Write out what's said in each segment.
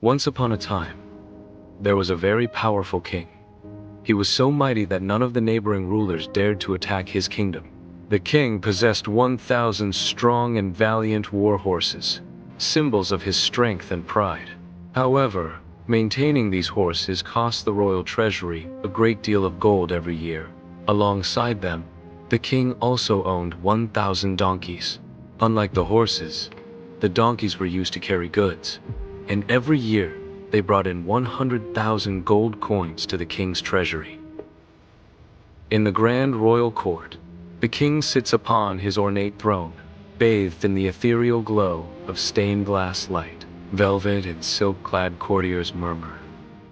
Once upon a time, there was a very powerful king. He was so mighty that none of the neighboring rulers dared to attack his kingdom. The king possessed 1,000 strong and valiant war horses, symbols of his strength and pride. However, maintaining these horses cost the royal treasury a great deal of gold every year. Alongside them, the king also owned 1,000 donkeys. Unlike the horses, the donkeys were used to carry goods, and every year they brought in 100,000 gold coins to the king's treasury. In the grand royal court, the king sits upon his ornate throne, bathed in the ethereal glow of stained glass light. Velvet and silk-clad courtiers murmur,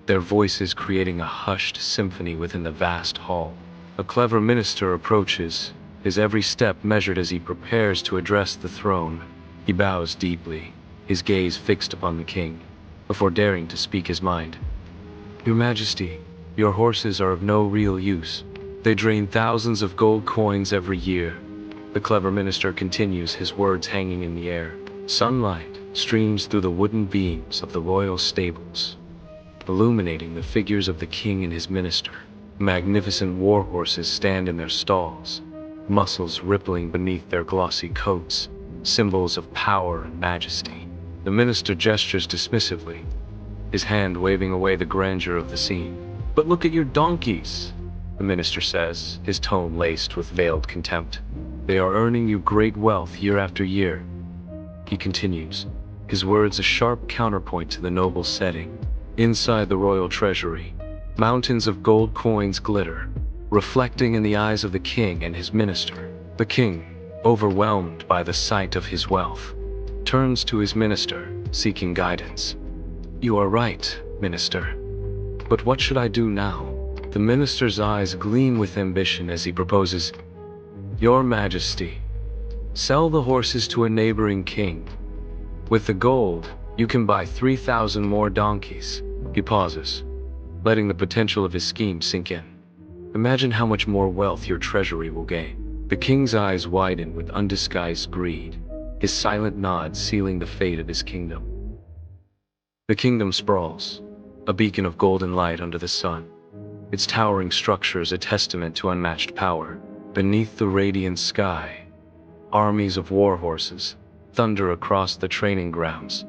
their voices creating a hushed symphony within the vast hall. A clever minister approaches, his every step measured as he prepares to address the throne. He bows deeply, his gaze fixed upon the king, before daring to speak his mind. "Your Majesty, your horses are of no real use. They drain thousands of gold coins every year." The clever minister continues, his words hanging in the air. Sunlight streams through the wooden beams of the royal stables, illuminating the figures of the king and his minister. Magnificent war horses stand in their stalls, muscles rippling beneath their glossy coats, symbols of power and majesty. The minister gestures dismissively, his hand waving away the grandeur of the scene. "But look at your donkeys," the minister says, his tone laced with veiled contempt. "They are earning you great wealth year after year." He continues, his words a sharp counterpoint to the noble setting. Inside the royal treasury, mountains of gold coins glitter, reflecting in the eyes of the king and his minister. The king, overwhelmed by the sight of his wealth, turns to his minister, seeking guidance. "You are right, minister. But what should I do now?" The minister's eyes gleam with ambition as he proposes, "Your Majesty, sell the horses to a neighboring king. With the gold, you can buy 3,000 more donkeys." He pauses, letting the potential of his scheme sink in. "Imagine how much more wealth your treasury will gain." The king's eyes widen with undisguised greed, his silent nod sealing the fate of his kingdom. The kingdom sprawls, a beacon of golden light under the sun, its towering structures a testament to unmatched power. Beneath the radiant sky, armies of war horses thunder across the training grounds,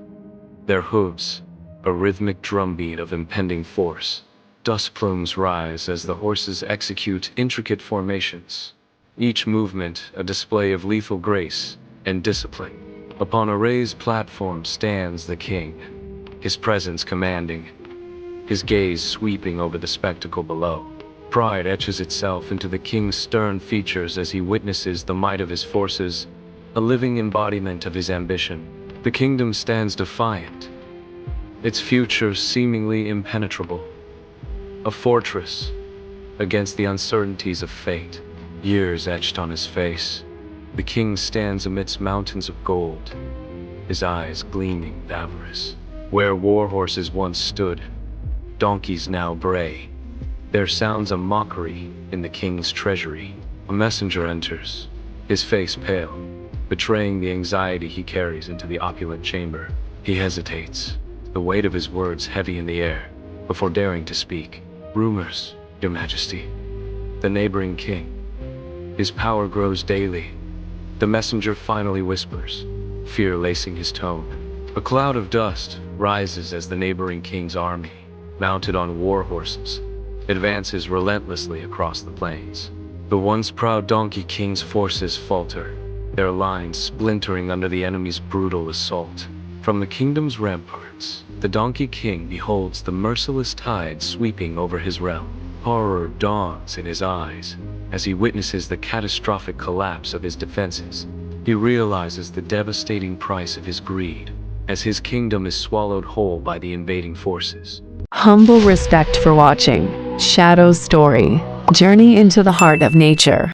their hooves a rhythmic drumbeat of impending force. Dust plumes rise as the horses execute intricate formations, each movement a display of lethal grace and discipline. Upon a raised platform stands the king, his presence commanding, his gaze sweeping over the spectacle below. Pride etches itself into the king's stern features as he witnesses the might of his forces, a living embodiment of his ambition. The kingdom stands defiant, its future seemingly impenetrable, a fortress against the uncertainties of fate. Years etched on his face, the king stands amidst mountains of gold, his eyes gleaming with avarice. Where war horses once stood, donkeys now bray, their sounds a mockery in the king's treasury. A messenger enters, his face pale, betraying the anxiety he carries into the opulent chamber. He hesitates, the weight of his words heavy in the air, before daring to speak. "Rumors, your Majesty." The neighboring king, his power grows daily. The messenger finally whispers, fear lacing his tone. A cloud of dust rises as the neighboring king's army, mounted on war horses, advances relentlessly across the plains. The once proud Donkey King's forces falter, their lines splintering under the enemy's brutal assault. From the kingdom's ramparts, the Donkey King beholds the merciless tide sweeping over his realm. Horror dawns in his eyes as he witnesses the catastrophic collapse of his defenses. He realizes the devastating price of his greed, as his kingdom is swallowed whole by the invading forces. Humble respect for watching Shadow's story. Journey into the heart of nature.